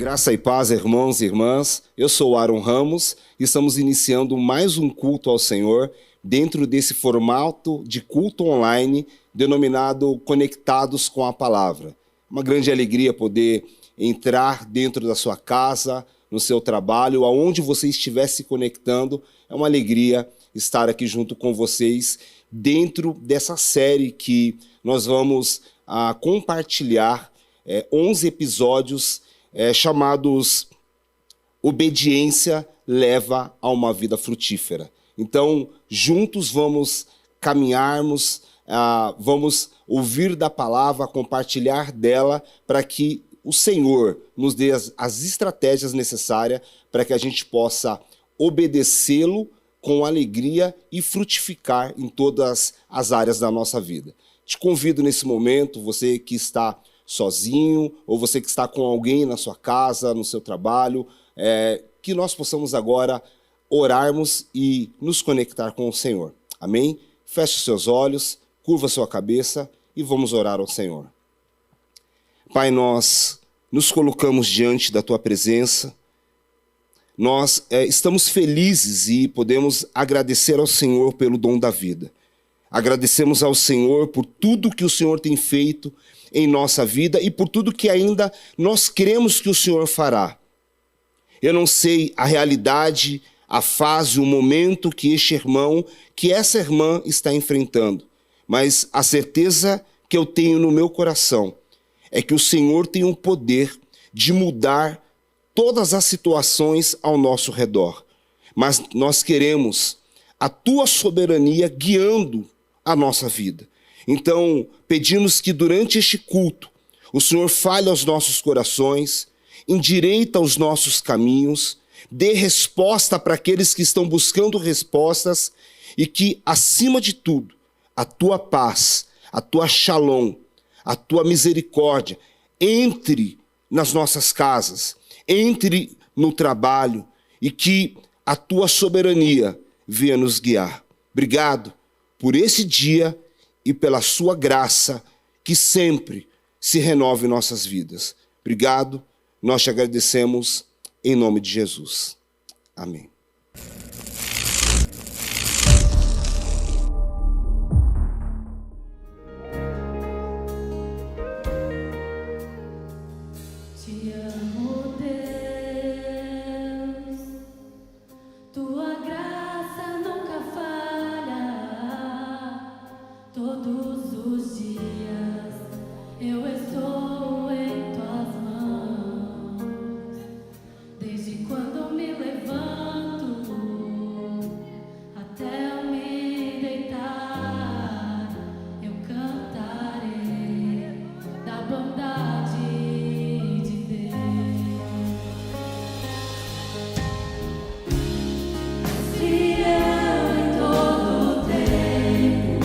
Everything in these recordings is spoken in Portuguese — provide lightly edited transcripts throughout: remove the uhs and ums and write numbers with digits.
Graça e paz, irmãos e irmãs. Eu sou Aaron Ramos e estamos iniciando mais um culto ao Senhor dentro desse formato de culto online denominado Conectados com a Palavra. Uma grande alegria poder entrar dentro da sua casa, no seu trabalho, aonde você estiver se conectando. É uma alegria estar aqui junto com vocês dentro dessa série que nós vamos compartilhar 11 episódios chamados Obediência Leva a uma Vida Frutífera. Então, juntos vamos caminharmos, vamos ouvir da palavra, compartilhar dela, para que o Senhor nos dê as estratégias necessárias para que a gente possa obedecê-lo com alegria e frutificar em todas as áreas da nossa vida. Te convido nesse momento, você que está sozinho, ou você que está com alguém na sua casa, no seu trabalho, que nós possamos agora orarmos e nos conectar com o Senhor. Amém? Feche os seus olhos, curva sua cabeça e vamos orar ao Senhor. Pai, nós nos colocamos diante da Tua presença. Nós estamos felizes e podemos agradecer ao Senhor pelo dom da vida. Agradecemos ao Senhor por tudo que o Senhor tem feito em nossa vida e por tudo que ainda nós cremos que o Senhor fará. Eu não sei a realidade, a fase, o momento que este irmão, que essa irmã está enfrentando, mas a certeza que eu tenho no meu coração é que o Senhor tem o poder de mudar todas as situações ao nosso redor. Mas nós queremos a Tua soberania guiando a nossa vida. Então, pedimos que durante este culto, o Senhor fale aos nossos corações, endireita os nossos caminhos, dê resposta para aqueles que estão buscando respostas e que, acima de tudo, a Tua paz, a Tua shalom, a Tua misericórdia entre nas nossas casas, entre no trabalho e que a Tua soberania venha nos guiar. Obrigado por esse dia e pela Sua graça que sempre se renove em nossas vidas. Obrigado, nós te agradecemos em nome de Jesus. Amém. Te amo, Deus, Tua graça nunca falha. Todos os dias eu estou em Tuas mãos. Desde quando me levanto até eu me deitar, eu cantarei da bondade de Deus. Fiel em todo tempo,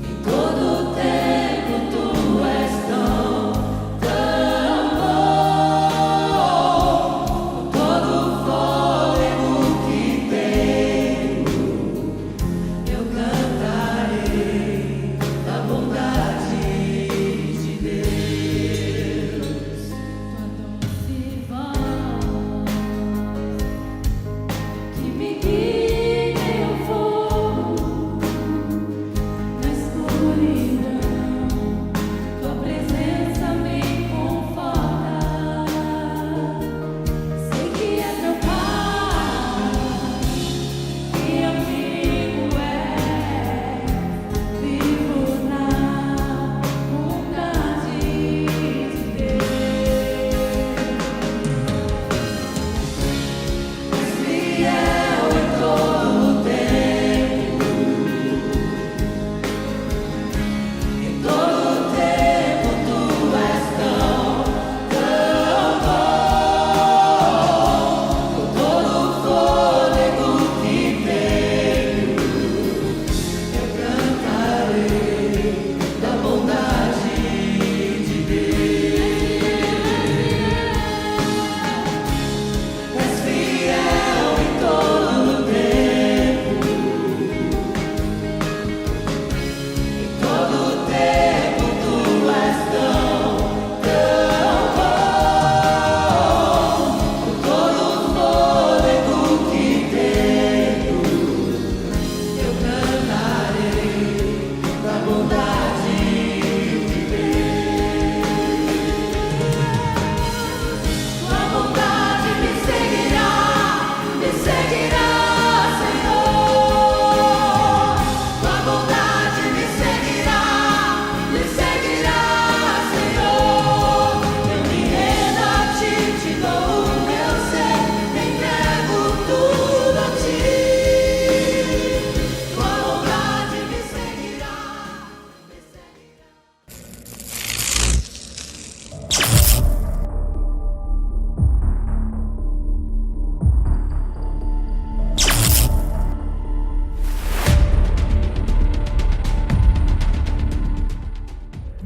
em todo tempo Tu és tão bom. Com todo o fôlego que tenho, eu cantarei da bondade de Deus. Tua doce voz que me guia em um fogo na escuridão, Tua presença me conforta. Sei que és meu Pai e amigo vivo na bondade de Deus. És fiel em todo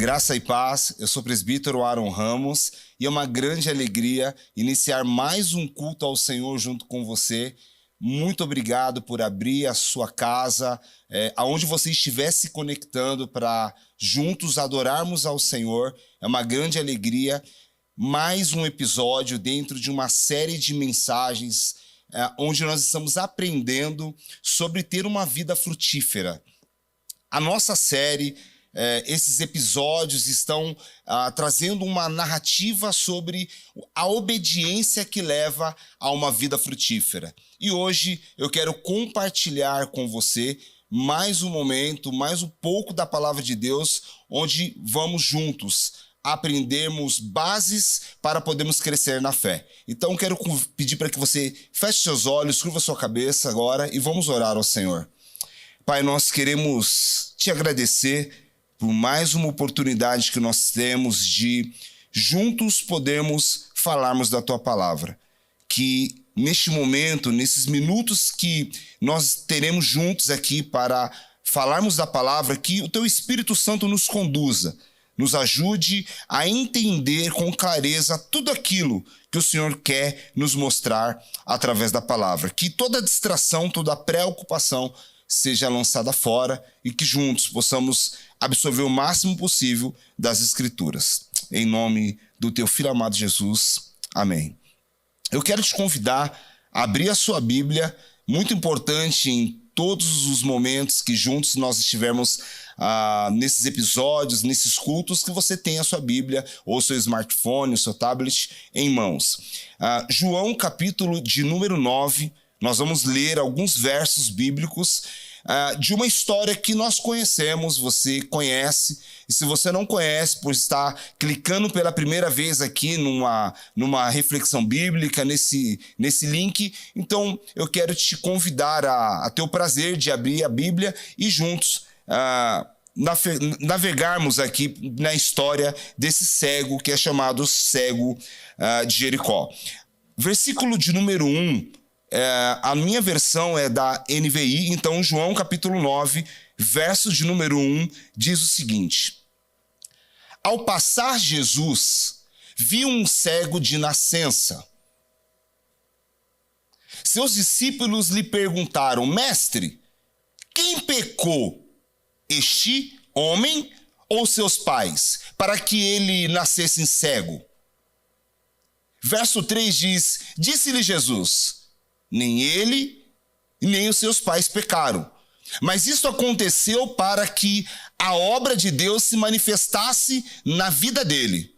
Graça e paz, eu sou o presbítero Aaron Ramos e é uma grande alegria iniciar mais um culto ao Senhor junto com você. Muito obrigado por abrir a sua casa, aonde você estiver se conectando para juntos adorarmos ao Senhor. É uma grande alegria. Mais um episódio dentro de uma série de mensagens onde nós estamos aprendendo sobre ter uma vida frutífera. A nossa série, esses episódios estão trazendo uma narrativa sobre a obediência que leva a uma vida frutífera. E hoje eu quero compartilhar com você mais um momento, mais um pouco da palavra de Deus, onde vamos juntos aprendermos bases para podermos crescer na fé. Então quero pedir para que você feche seus olhos, curva sua cabeça agora e vamos orar ao Senhor. Pai, nós queremos te agradecer por mais uma oportunidade que nós temos de juntos podermos falarmos da tua palavra. Que neste momento, nesses minutos que nós teremos juntos aqui para falarmos da palavra, que o teu Espírito Santo nos conduza, nos ajude a entender com clareza tudo aquilo que o Senhor quer nos mostrar através da palavra. Que toda distração, toda preocupação seja lançada fora e que juntos possamos absorver o máximo possível das Escrituras. Em nome do teu Filho amado Jesus. Amém. Eu quero te convidar a abrir a sua Bíblia, muito importante em todos os momentos que juntos nós estivermos nesses episódios, nesses cultos, que você tenha a sua Bíblia ou seu smartphone, o seu tablet em mãos. João, capítulo de número 9, nós vamos ler alguns versos bíblicos de uma história que nós conhecemos, você conhece, e se você não conhece, por estar clicando pela primeira vez aqui numa reflexão bíblica, nesse link, então eu quero te convidar a ter o prazer de abrir a Bíblia e juntos navegarmos aqui na história desse cego que é chamado cego de Jericó. Versículo de número 1, a minha versão é da NVI, então João capítulo 9, verso de número 1, diz o seguinte: Ao passar Jesus, viu um cego de nascença. Seus discípulos lhe perguntaram: Mestre, quem pecou, este homem ou seus pais, para que ele nascesse cego? Verso 3 diz: Disse-lhe Jesus: Nem ele, nem os seus pais pecaram. Mas isso aconteceu para que a obra de Deus se manifestasse na vida dele.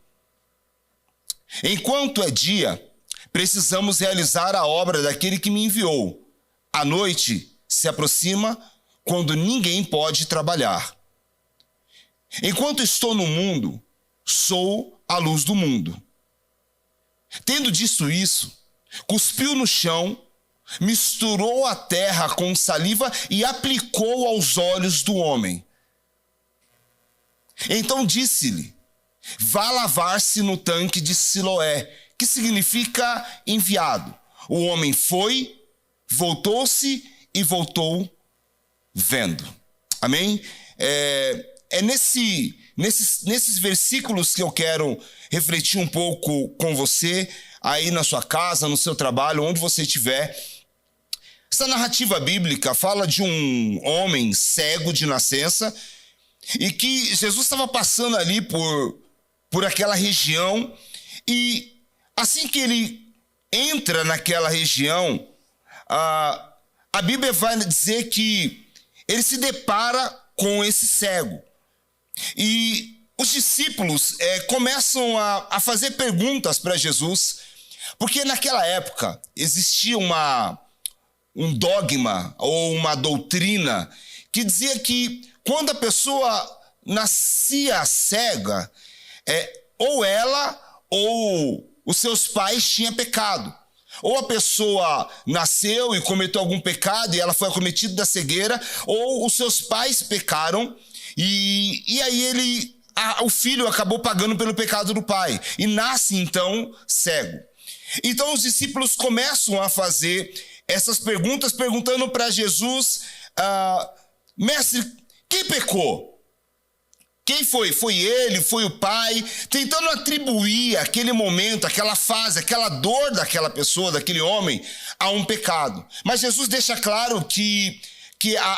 Enquanto é dia, precisamos realizar a obra daquele que me enviou. A noite se aproxima quando ninguém pode trabalhar. Enquanto estou no mundo, sou a luz do mundo. Tendo dito isso, cuspiu no chão, misturou a terra com saliva e aplicou aos olhos do homem. Então disse-lhe: Vá lavar-se no tanque de Siloé, que significa enviado. O homem foi, voltou-se e voltou vendo. Amém? É nesses versículos que eu quero refletir um pouco com você, aí na sua casa, no seu trabalho, onde você estiver. Essa narrativa bíblica fala de um homem cego de nascença e que Jesus estava passando ali por aquela região, e assim que ele entra naquela região, a Bíblia vai dizer que ele se depara com esse cego. E os discípulos começam a fazer perguntas para Jesus, porque naquela época existia um dogma ou uma doutrina que dizia que quando a pessoa nascia cega, ou ela ou os seus pais tinham pecado. Ou a pessoa nasceu e cometeu algum pecado e ela foi acometida da cegueira, ou os seus pais pecaram e aí o filho acabou pagando pelo pecado do pai e nasce então cego. Então os discípulos começam a fazer essas perguntas, perguntando para Jesus: Mestre, quem pecou? Quem foi? Foi ele, foi o pai, tentando atribuir aquele momento, aquela fase, aquela dor daquela pessoa, daquele homem, a um pecado. Mas Jesus deixa claro que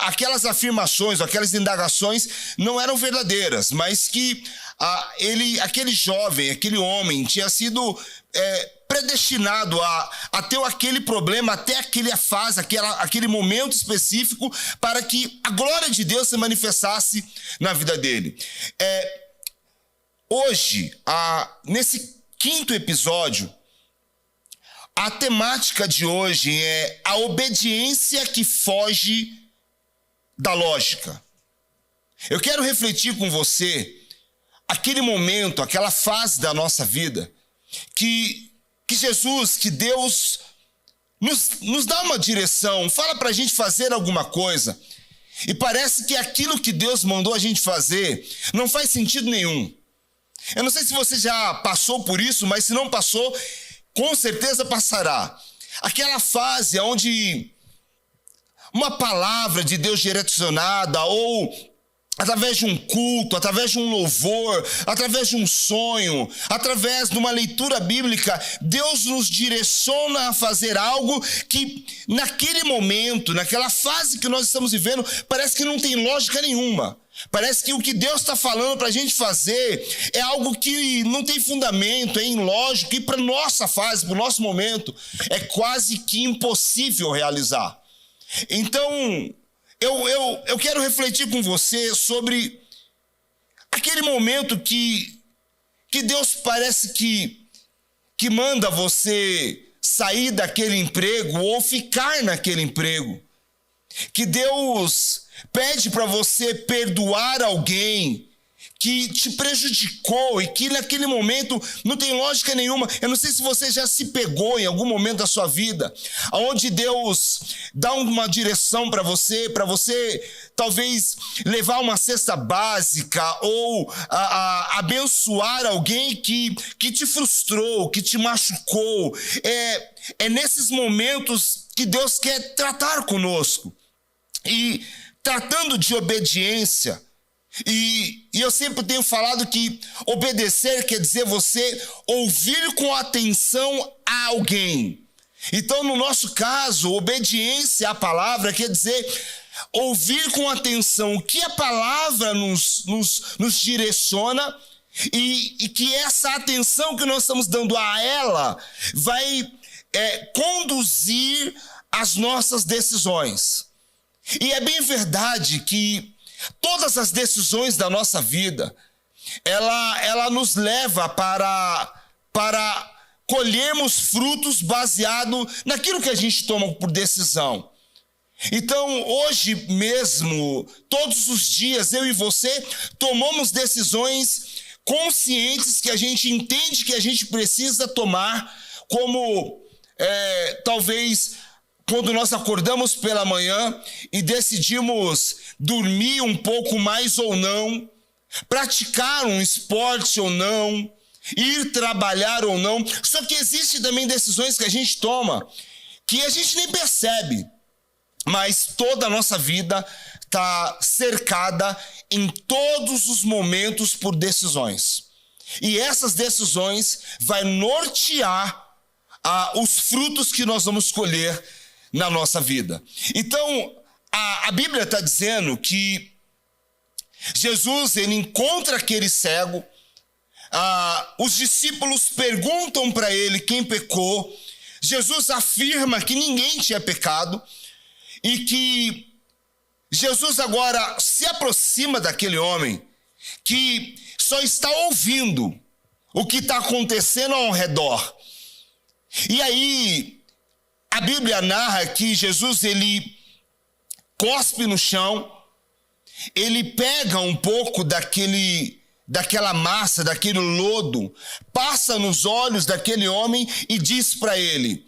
aquelas afirmações, aquelas indagações não eram verdadeiras, mas que aquele jovem, aquele homem tinha sido predestinado a ter aquele problema, até aquela fase, aquele momento específico, para que a glória de Deus se manifestasse na vida dele. Hoje, nesse 5º episódio, a temática de hoje é a obediência que foge da lógica. Eu quero refletir com você aquele momento, aquela fase da nossa vida que Jesus, que Deus nos dá uma direção, fala para a gente fazer alguma coisa, e parece que aquilo que Deus mandou a gente fazer não faz sentido nenhum. Eu não sei se você já passou por isso, mas se não passou, com certeza passará. Aquela fase onde uma palavra de Deus direcionada, ou através de um culto, através de um louvor, através de um sonho, através de uma leitura bíblica, Deus nos direciona a fazer algo que naquele momento, naquela fase que nós estamos vivendo, parece que não tem lógica nenhuma. Parece que o que Deus está falando para a gente fazer é algo que não tem fundamento, é ilógico, e para nossa fase, para o nosso momento, é quase que impossível realizar. Então, eu quero refletir com você sobre aquele momento que Deus parece que manda você sair daquele emprego ou ficar naquele emprego. Que Deus pede para você perdoar alguém que te prejudicou e que naquele momento não tem lógica nenhuma. Eu não sei se você já se pegou em algum momento da sua vida, onde Deus dá uma direção para você talvez levar uma cesta básica ou abençoar alguém que te frustrou, que te machucou. É nesses momentos que Deus quer tratar conosco. E tratando de obediência, e eu sempre tenho falado que obedecer quer dizer você ouvir com atenção a alguém. Então, no nosso caso, obediência à palavra quer dizer ouvir com atenção o que a palavra nos direciona, e que essa atenção que nós estamos dando a ela vai conduzir as nossas decisões. E é bem verdade que todas as decisões da nossa vida, ela nos leva para colhermos frutos baseado naquilo que a gente toma por decisão. Então, hoje mesmo, todos os dias, eu e você tomamos decisões conscientes que a gente entende que a gente precisa tomar, como talvez quando nós acordamos pela manhã e decidimos dormir um pouco mais ou não, praticar um esporte ou não, ir trabalhar ou não. Só que existem também decisões que a gente toma que a gente nem percebe, mas toda a nossa vida está cercada em todos os momentos por decisões. E essas decisões vai nortear os frutos que nós vamos colher na nossa vida. Então, a Bíblia está dizendo que Jesus, ele encontra aquele cego, os discípulos perguntam para ele quem pecou. Jesus afirma que ninguém tinha pecado e que Jesus agora se aproxima daquele homem que só está ouvindo o que está acontecendo ao redor. E aí, a Bíblia narra que Jesus, ele cospe no chão, ele pega um pouco daquela massa, daquele lodo, passa nos olhos daquele homem e diz para ele,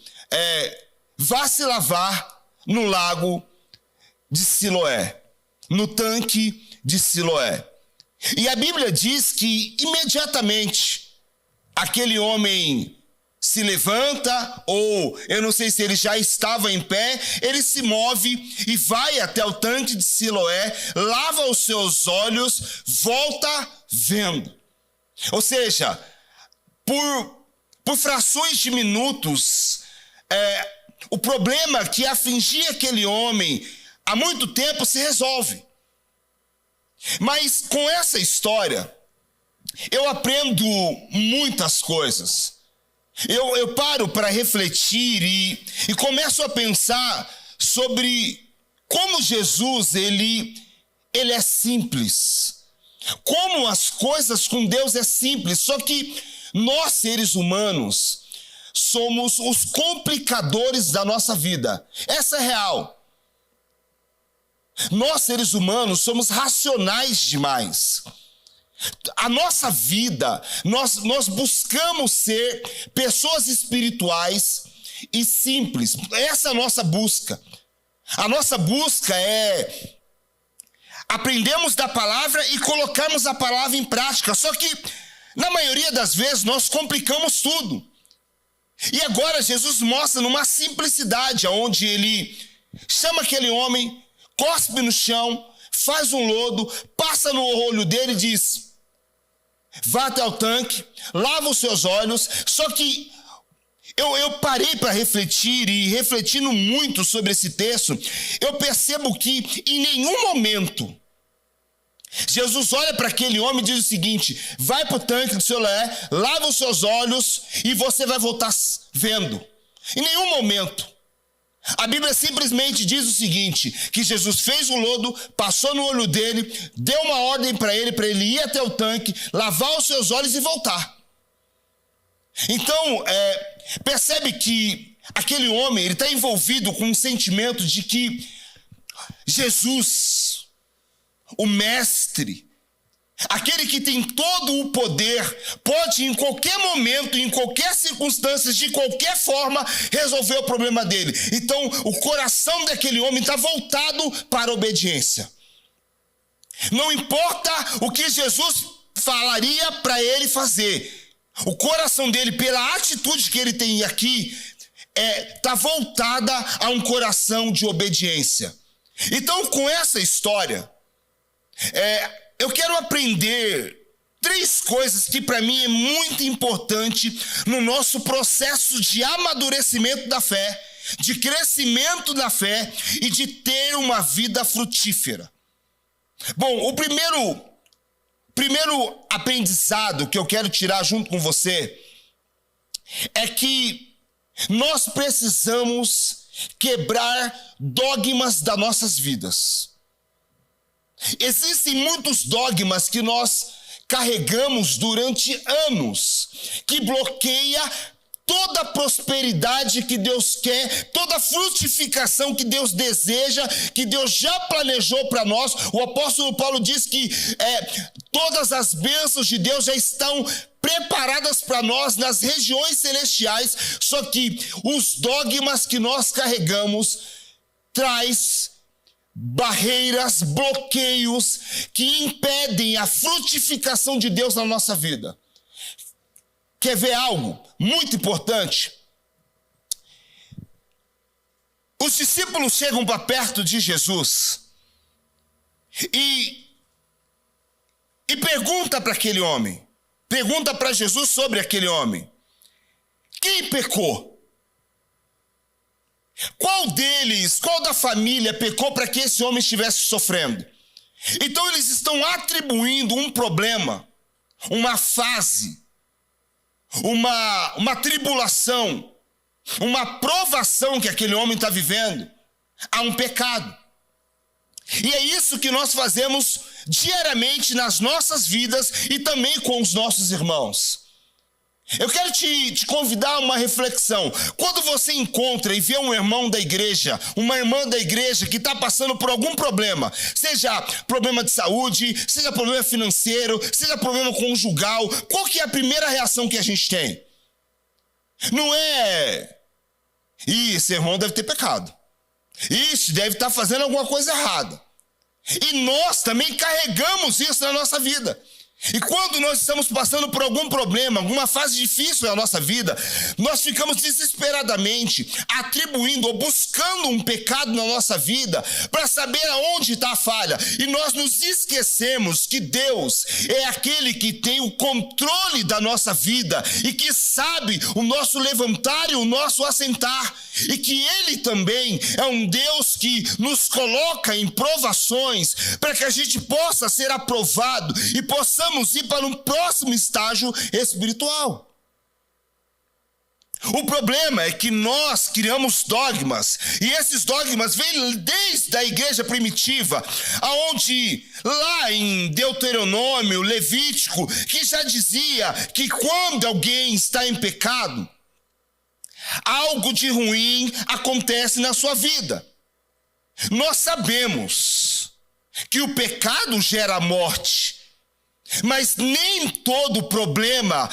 vá se lavar no lago de Siloé, no tanque de Siloé. E a Bíblia diz que imediatamente aquele homem se levanta, ou eu não sei se ele já estava em pé, ele se move e vai até o tanque de Siloé, lava os seus olhos, volta vendo. Ou seja, por frações de minutos, o problema que afligia aquele homem há muito tempo se resolve. Mas com essa história, eu aprendo muitas coisas. Eu paro para refletir e começo a pensar sobre como Jesus, ele é simples. Como as coisas com Deus é simples, só que nós, seres humanos, somos os complicadores da nossa vida. Essa é real. Nós, seres humanos, somos racionais demais. A nossa vida, nós buscamos ser pessoas espirituais e simples. Essa é a nossa busca. A nossa busca é aprendermos da palavra e colocarmos a palavra em prática. Só que, na maioria das vezes, nós complicamos tudo. E agora Jesus mostra numa simplicidade, onde ele chama aquele homem, cospe no chão, faz um lodo, passa no olho dele e diz: vá até o tanque, lava os seus olhos. Só que eu parei para refletir, e refletindo muito sobre esse texto, eu percebo que em nenhum momento Jesus olha para aquele homem e diz o seguinte: vai para o tanque do Siloé, lava os seus olhos e você vai voltar vendo. Em nenhum momento. A Bíblia simplesmente diz o seguinte, que Jesus fez o lodo, passou no olho dele, deu uma ordem para ele ir até o tanque, lavar os seus olhos e voltar. Então, percebe que aquele homem, ele está envolvido com um sentimento de que Jesus, o mestre, aquele que tem todo o poder, pode em qualquer momento, em qualquer circunstância, de qualquer forma, resolver o problema dele. Então, o coração daquele homem está voltado para a obediência. Não importa o que Jesus falaria para ele fazer, o coração dele, pela atitude que ele tem aqui, está voltada a um coração de obediência. Então, com essa história, eu quero aprender 3 coisas que para mim é muito importante no nosso processo de amadurecimento da fé, de crescimento da fé e de ter uma vida frutífera. Bom, o primeiro aprendizado que eu quero tirar junto com você é que nós precisamos quebrar dogmas das nossas vidas. Existem muitos dogmas que nós carregamos durante anos, que bloqueia toda a prosperidade que Deus quer, toda a frutificação que Deus deseja, que Deus já planejou para nós. O apóstolo Paulo diz que todas as bênçãos de Deus já estão preparadas para nós nas regiões celestiais, só que os dogmas que nós carregamos traz barreiras, bloqueios que impedem a frutificação de Deus na nossa vida. Quer ver algo muito importante? Os discípulos chegam para perto de Jesus e pergunta para aquele homem, pergunta para Jesus sobre aquele homem: quem pecou? Qual deles, qual da família pecou para que esse homem estivesse sofrendo? Então eles estão atribuindo um problema, uma fase, uma tribulação, uma provação que aquele homem está vivendo a um pecado. E é isso que nós fazemos diariamente nas nossas vidas e também com os nossos irmãos. Eu quero te convidar a uma reflexão. Quando você encontra e vê um irmão da igreja, uma irmã da igreja que está passando por algum problema, seja problema de saúde, seja problema financeiro, seja problema conjugal, qual que é a primeira reação que a gente tem? Não é: esse irmão deve ter pecado, esse deve estar fazendo alguma coisa errada. E nós também carregamos isso na nossa vida. E quando nós estamos passando por algum problema, alguma fase difícil na nossa vida, nós ficamos desesperadamente atribuindo ou buscando um pecado na nossa vida para saber aonde está a falha. E nós nos esquecemos que Deus é aquele que tem o controle da nossa vida e que sabe o nosso levantar e o nosso assentar. E que Ele também é um Deus que nos coloca em provações para que a gente possa ser aprovado e possamos ir para um próximo estágio espiritual. O problema é que nós criamos dogmas, e esses dogmas vêm desde a igreja primitiva, aonde lá em Deuteronômio, Levítico, que já dizia que quando alguém está em pecado, algo de ruim acontece na sua vida. Nós sabemos que o pecado gera morte, mas nem todo problema,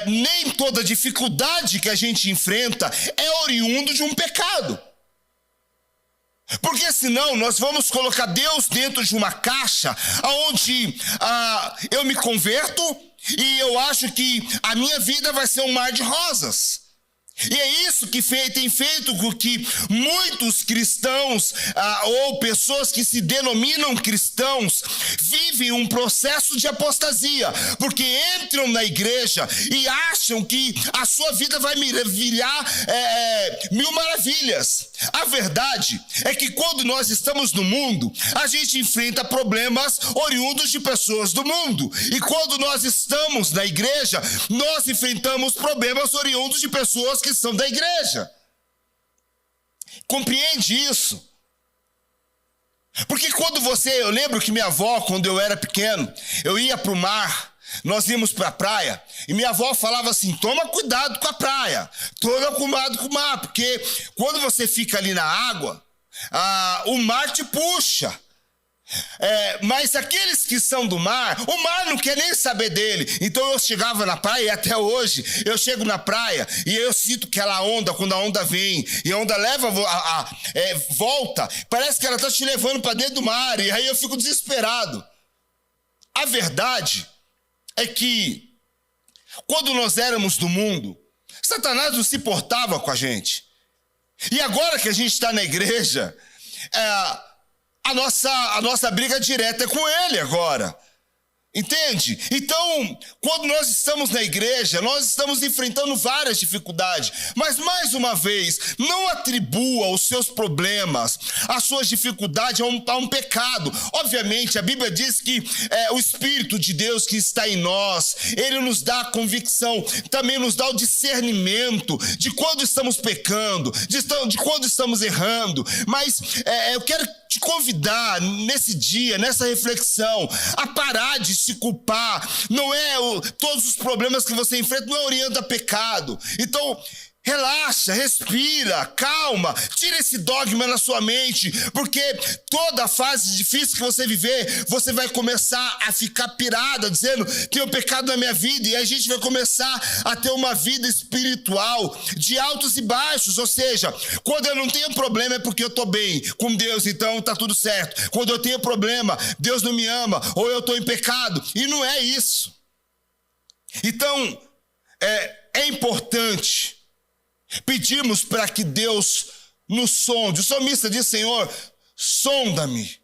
nem toda dificuldade que a gente enfrenta é oriundo de um pecado. Porque senão nós vamos colocar Deus dentro de uma caixa onde eu me converto e eu acho que a minha vida vai ser um mar de rosas. E é isso que tem feito com que muitos cristãos ou pessoas que se denominam cristãos vivem um processo de apostasia, porque entram na igreja e acham que a sua vida vai virar mil maravilhas. A verdade é que quando nós estamos no mundo, a gente enfrenta problemas oriundos de pessoas do mundo. E quando nós estamos na igreja, nós enfrentamos problemas oriundos de pessoas que são da igreja. Compreende isso? Porque eu lembro que minha avó, quando eu era pequeno, eu ia para o mar, nós íamos para a praia, e minha avó falava assim: toma cuidado com a praia, toma cuidado com o mar, porque quando você fica ali na água, o mar te puxa. Mas aqueles que são do mar, o mar não quer nem saber dele. Então eu chegava na praia, e até hoje eu chego na praia e eu sinto aquela onda, quando a onda vem e a onda leva, volta, parece que ela está te levando para dentro do mar, e aí eu fico desesperado. A verdade é que quando nós éramos do mundo, Satanás não se portava com a gente. E agora que a gente está na igreja, a nossa briga direta é com ele agora. Entende? Então, quando nós estamos na igreja, nós estamos enfrentando várias dificuldades. Mas, mais uma vez, não atribua os seus problemas, as suas dificuldades a um pecado. Obviamente, a Bíblia diz que o Espírito de Deus que está em nós, Ele nos dá a convicção, também nos dá o discernimento de quando estamos pecando, de quando estamos errando. Mas eu quero te convidar nesse dia, nessa reflexão, a parar de se culpar. Não é todos os problemas que você enfrenta não orienta a pecado. Então, relaxa, respira, calma, tira esse dogma na sua mente, porque toda fase difícil que você viver, você vai começar a ficar pirada, dizendo: tem um pecado na minha vida, e a gente vai começar a ter uma vida espiritual de altos e baixos. Ou seja, quando eu não tenho problema é porque eu estou bem com Deus, então tá tudo certo. Quando eu tenho problema, Deus não me ama, ou eu estou em pecado, e não é isso. Então, é importante pedimos para que Deus nos sonde. O salmista diz: Senhor, sonda-me,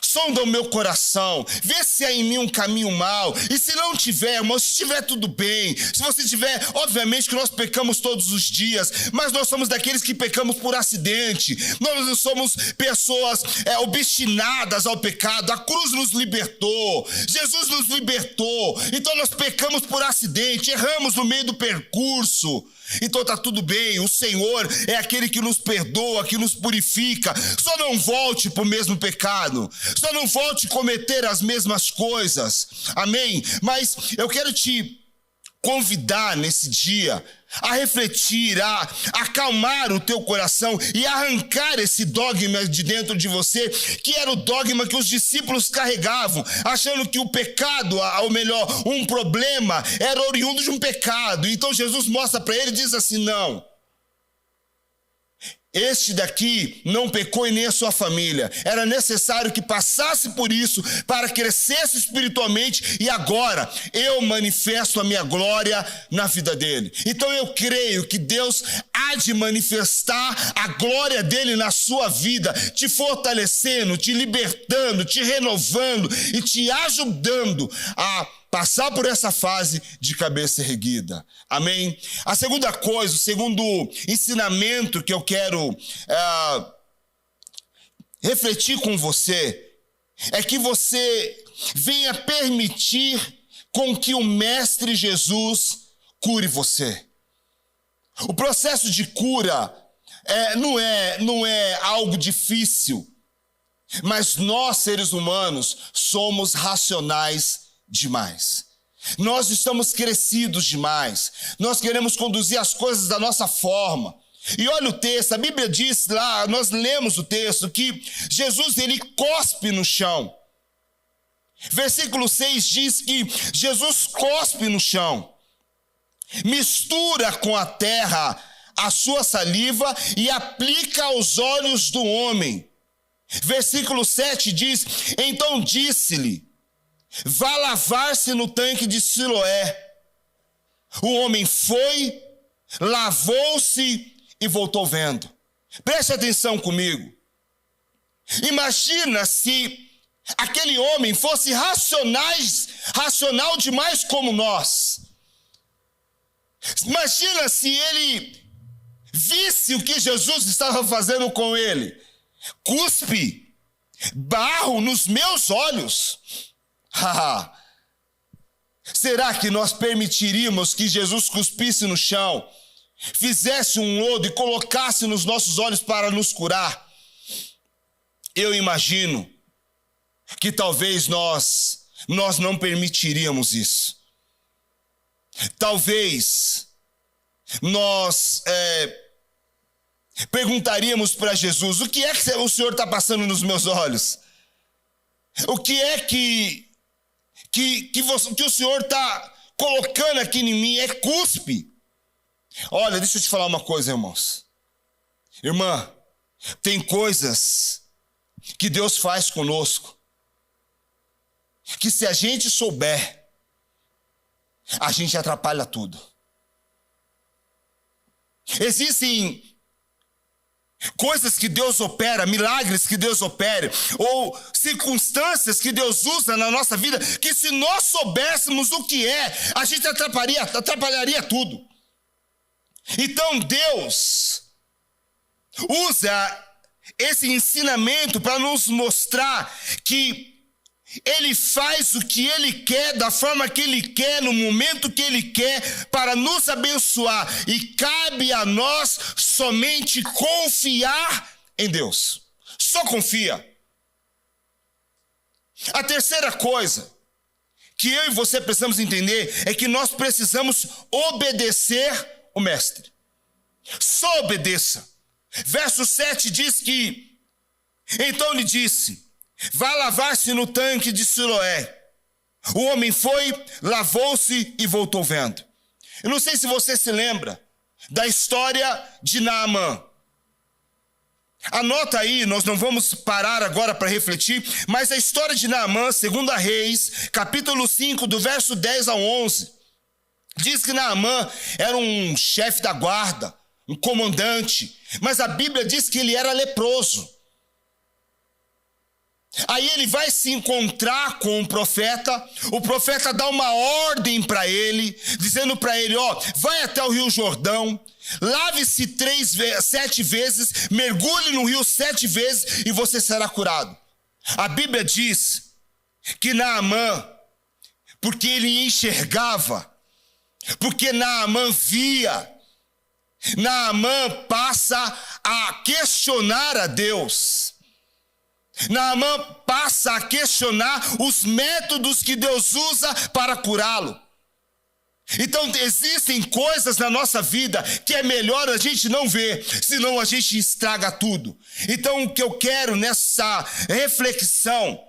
sonda o meu coração, vê se há em mim um caminho mau, e se não tiver, irmão, se estiver tudo bem, se você tiver, obviamente que nós pecamos todos os dias, mas nós somos daqueles que pecamos por acidente, nós não somos pessoas obstinadas ao pecado. A cruz nos libertou, Jesus nos libertou, então nós pecamos por acidente, erramos no meio do percurso. Então tá tudo bem, o Senhor é aquele que nos perdoa, que nos purifica. Só não volte para o mesmo pecado, só não volte a cometer as mesmas coisas, amém? Mas eu quero te convidar nesse dia a refletir, a acalmar o teu coração e arrancar esse dogma de dentro de você, que era o dogma que os discípulos carregavam, achando que o pecado, ou melhor, um problema, era oriundo de um pecado. Então Jesus mostra para ele e diz assim: não, Este daqui não pecou e nem a sua família. Era necessário que passasse por isso para crescesse espiritualmente e agora eu manifesto a minha glória na vida dele. Então eu creio que Deus há de manifestar a glória dele na sua vida, te fortalecendo, te libertando, te renovando e te ajudando a passar por essa fase de cabeça erguida. Amém? A segunda coisa, o segundo ensinamento que eu quero refletir com você é que você venha permitir com que o Mestre Jesus cure você. O processo de cura não é algo difícil, mas nós, seres humanos, somos racionais demais. Nós estamos crescidos demais. Nós queremos conduzir as coisas da nossa forma. E olha o texto, a Bíblia diz lá, nós lemos o texto, que Jesus, ele cospe no chão. Versículo 6 diz que Jesus cospe no chão, mistura com a terra a sua saliva e aplica aos olhos do homem. Versículo 7 diz, então disse-lhe, vá lavar-se no tanque de Siloé. O homem foi, lavou-se e voltou vendo. Preste atenção comigo. Imagina se aquele homem fosse racional demais como nós. Imagina se ele visse o que Jesus estava fazendo com ele. Cuspe barro nos meus olhos. Será que nós permitiríamos que Jesus cuspisse no chão, fizesse um lodo e colocasse nos nossos olhos para nos curar? Eu imagino que talvez nós não permitiríamos isso. Talvez nós perguntaríamos para Jesus, o que é que o Senhor está passando nos meus olhos? O que é que o Senhor está colocando aqui em mim? É cuspe. Olha, deixa eu te falar uma coisa, irmãos. Irmã, tem coisas que Deus faz conosco, que se a gente souber, a gente atrapalha tudo. Existem coisas que Deus opera, milagres que Deus opera, ou circunstâncias que Deus usa na nossa vida, que se nós soubéssemos o que é, a gente atrapalharia tudo. Então Deus usa esse ensinamento para nos mostrar que Ele faz o que Ele quer, da forma que Ele quer, no momento que Ele quer, para nos abençoar. E cabe a nós somente confiar em Deus. Só confia. A terceira coisa que eu e você precisamos entender é que nós precisamos obedecer o Mestre. Só obedeça. Verso 7 diz que, então lhe disse, vá lavar-se no tanque de Siloé. O homem foi, lavou-se e voltou vendo. Eu não sei se você se lembra da história de Naamã. Anota aí, nós não vamos parar agora para refletir, mas a história de Naamã, 2 Reis, capítulo 5, do verso 10 ao 11, diz que Naamã era um chefe da guarda, um comandante, mas a Bíblia diz que ele era leproso. Aí ele vai se encontrar com o profeta dá uma ordem para ele, dizendo para ele, vai até o rio Jordão, lave-se 7 vezes, mergulhe no rio 7 vezes e você será curado. A Bíblia diz que Naamã, porque ele enxergava, porque Naamã via, Naamã passa a questionar a Deus. Naamã passa a questionar os métodos que Deus usa para curá-lo. Então existem coisas na nossa vida que é melhor a gente não ver, senão a gente estraga tudo. Então o que eu quero nessa reflexão,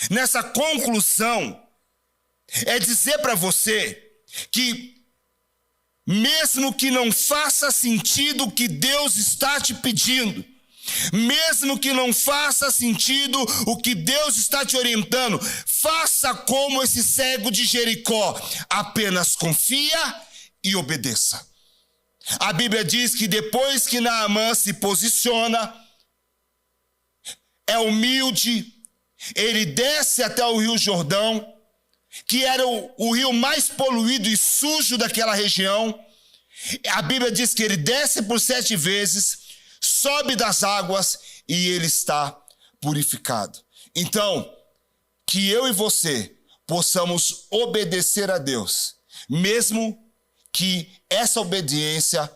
nessa conclusão, é dizer para você que mesmo que não faça sentido o que Deus está te pedindo, mesmo que não faça sentido o que Deus está te orientando, faça como esse cego de Jericó, apenas confia e obedeça. A Bíblia diz que depois que Naamã se posiciona, é humilde, ele desce até o Rio Jordão, que era o rio mais poluído e sujo daquela região. A Bíblia diz que ele desce por 7 vezes, sobe das águas e ele está purificado. Então, que eu e você possamos obedecer a Deus, mesmo que essa obediência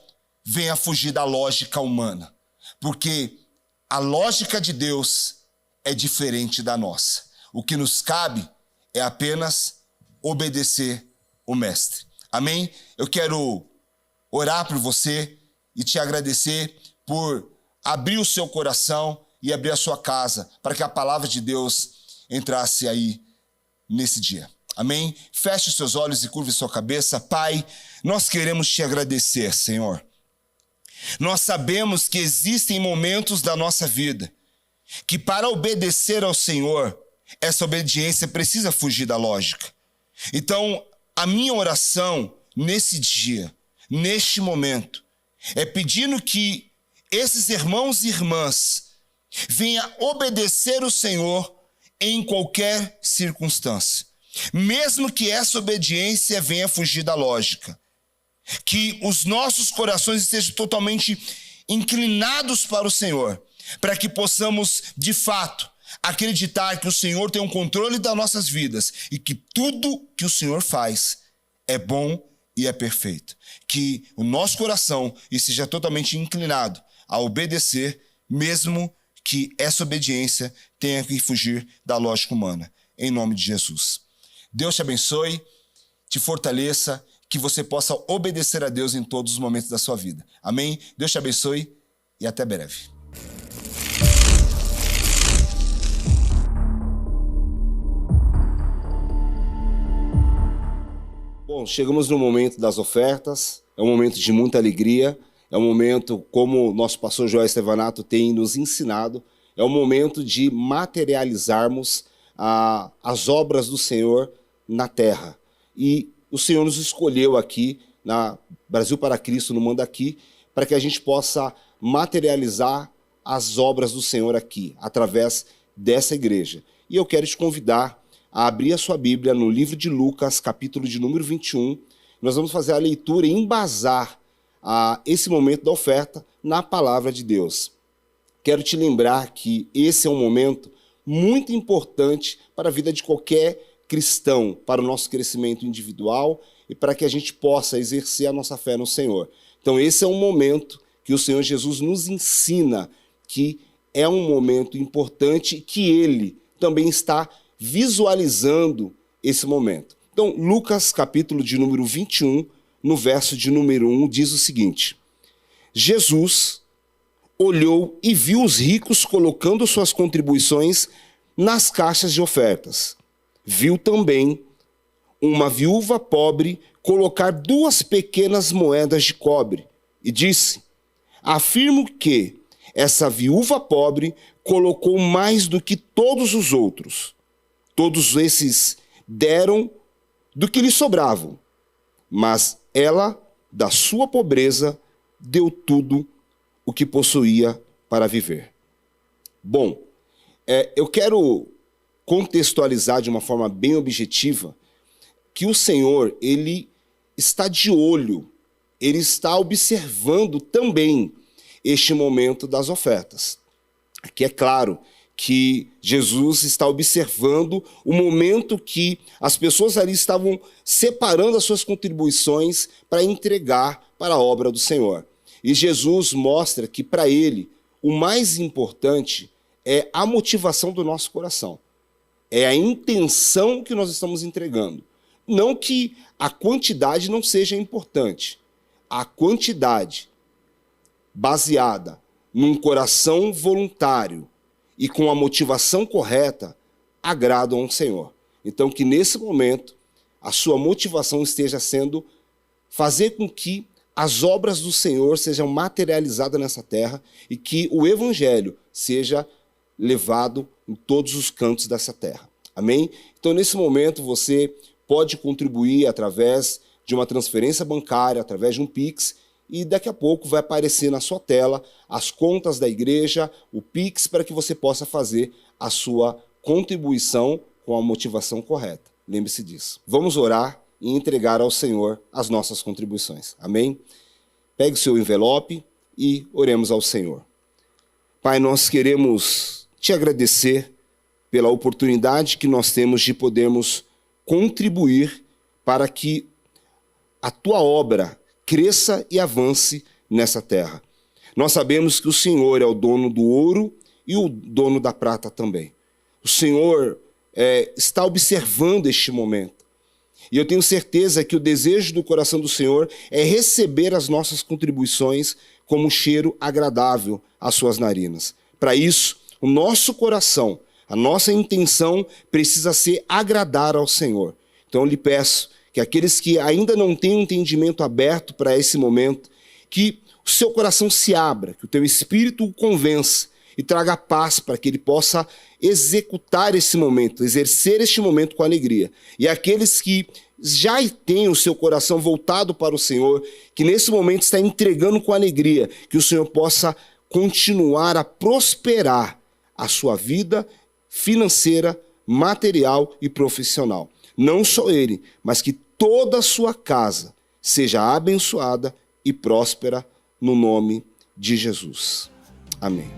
venha fugir da lógica humana, porque a lógica de Deus é diferente da nossa. O que nos cabe é apenas obedecer o Mestre. Amém? Eu quero orar por você e te agradecer por abrir o seu coração e abrir a sua casa para que a palavra de Deus entrasse aí nesse dia. Amém? Feche os seus olhos e curve sua cabeça. Pai, nós queremos te agradecer, Senhor. Nós sabemos que existem momentos da nossa vida que para obedecer ao Senhor, essa obediência precisa fugir da lógica. Então, a minha oração nesse dia, neste momento, é pedindo que esses irmãos e irmãs venham obedecer o Senhor em qualquer circunstância, mesmo que essa obediência venha fugir da lógica. Que os nossos corações estejam totalmente inclinados para o Senhor, para que possamos, de fato, acreditar que o Senhor tem um controle das nossas vidas e que tudo que o Senhor faz é bom e é perfeito. Que o nosso coração esteja totalmente inclinado a obedecer, mesmo que essa obediência tenha que fugir da lógica humana. Em nome de Jesus. Deus te abençoe, te fortaleça, que você possa obedecer a Deus em todos os momentos da sua vida. Amém? Deus te abençoe e até breve. Bom, chegamos no momento das ofertas, é um momento de muita alegria, é um momento, como o nosso pastor Joel Estevanato tem nos ensinado, é um momento de materializarmos as obras do Senhor na terra. E o Senhor nos escolheu aqui, na Brasil para Cristo, no Manda Aqui, para que a gente possa materializar as obras do Senhor aqui, através dessa igreja. E eu quero te convidar a abrir a sua Bíblia no livro de Lucas, capítulo de número 21. Nós vamos fazer a leitura e embasar esse momento da oferta na palavra de Deus. Quero te lembrar que esse é um momento muito importante para a vida de qualquer cristão, para o nosso crescimento individual e para que a gente possa exercer a nossa fé no Senhor. Então esse é um momento que o Senhor Jesus nos ensina que é um momento importante e que Ele também está visualizando esse momento. Então, Lucas, capítulo de número 21, no verso de número 1, diz o seguinte: Jesus olhou e viu os ricos colocando suas contribuições nas caixas de ofertas. Viu também uma viúva pobre colocar 2 pequenas moedas de cobre e disse: afirmo que essa viúva pobre colocou mais do que todos os outros. Todos esses deram do que lhe sobravam, mas ela, da sua pobreza, deu tudo o que possuía para viver. Bom, eu quero contextualizar de uma forma bem objetiva que o Senhor, Ele está de olho, Ele está observando também este momento das ofertas. Aqui é claro que Jesus está observando o momento que as pessoas ali estavam separando as suas contribuições para entregar para a obra do Senhor. E Jesus mostra que para Ele o mais importante é a motivação do nosso coração. É a intenção que nós estamos entregando. Não que a quantidade não seja importante. A quantidade baseada num coração voluntário e com a motivação correta agradam ao Senhor. Então que nesse momento a sua motivação esteja sendo fazer com que as obras do Senhor sejam materializadas nessa terra e que o evangelho seja levado em todos os cantos dessa terra. Amém? Então, nesse momento, você pode contribuir através de uma transferência bancária, através de um Pix, e daqui a pouco vai aparecer na sua tela as contas da igreja, o Pix, para que você possa fazer a sua contribuição com a motivação correta. Lembre-se disso. Vamos orar e entregar ao Senhor as nossas contribuições. Amém? Pegue o seu envelope e oremos ao Senhor. Pai, nós queremos te agradecer pela oportunidade que nós temos de podermos contribuir para que a tua obra cresça e avance nessa terra. Nós sabemos que o Senhor é o dono do ouro e o dono da prata também. O Senhor está observando este momento. E eu tenho certeza que o desejo do coração do Senhor é receber as nossas contribuições como um cheiro agradável às suas narinas. Para isso, o nosso coração, a nossa intenção precisa ser agradar ao Senhor. Então eu lhe peço que aqueles que ainda não têm um entendimento aberto para esse momento, que o seu coração se abra, que o teu espírito o convença e traga paz para que ele possa executar esse momento, exercer este momento com alegria. E aqueles que já têm o seu coração voltado para o Senhor, que nesse momento está entregando com alegria, que o Senhor possa continuar a prosperar a sua vida financeira, material e profissional. Não só ele, mas que toda a sua casa seja abençoada e próspera no nome de Jesus. Amém.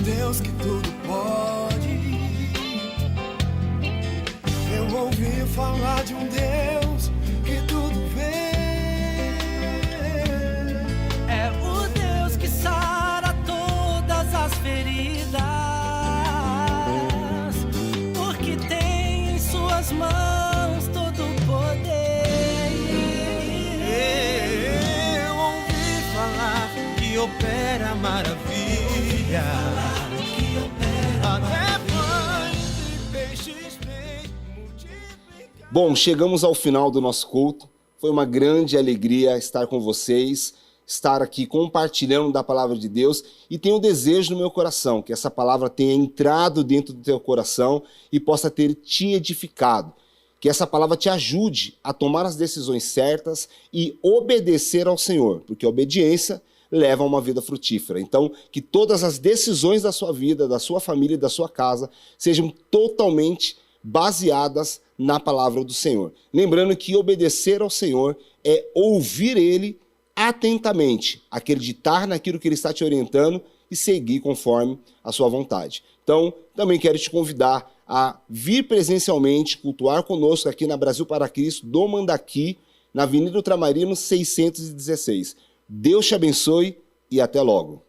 Deus que tudo pode. Eu ouvi falar de um Deus que tudo vê. É o Deus que sara todas as feridas, porque tem em suas mãos todo o poder. Eu ouvi falar que opera maravilha. Bom, chegamos ao final do nosso culto. Foi uma grande alegria estar com vocês, estar aqui compartilhando da palavra de Deus, e tenho um desejo no meu coração que essa palavra tenha entrado dentro do teu coração e possa ter te edificado. Que essa palavra te ajude a tomar as decisões certas e obedecer ao Senhor, porque a obediência leva a uma vida frutífera. Então, que todas as decisões da sua vida, da sua família e da sua casa sejam totalmente baseadas na palavra do Senhor. Lembrando que obedecer ao Senhor é ouvir Ele atentamente, acreditar naquilo que Ele está te orientando e seguir conforme a sua vontade. Então, também quero te convidar a vir presencialmente, cultuar conosco aqui na Brasil para Cristo, do Mandaqui, na Avenida Ultramarino 616. Deus te abençoe e até logo.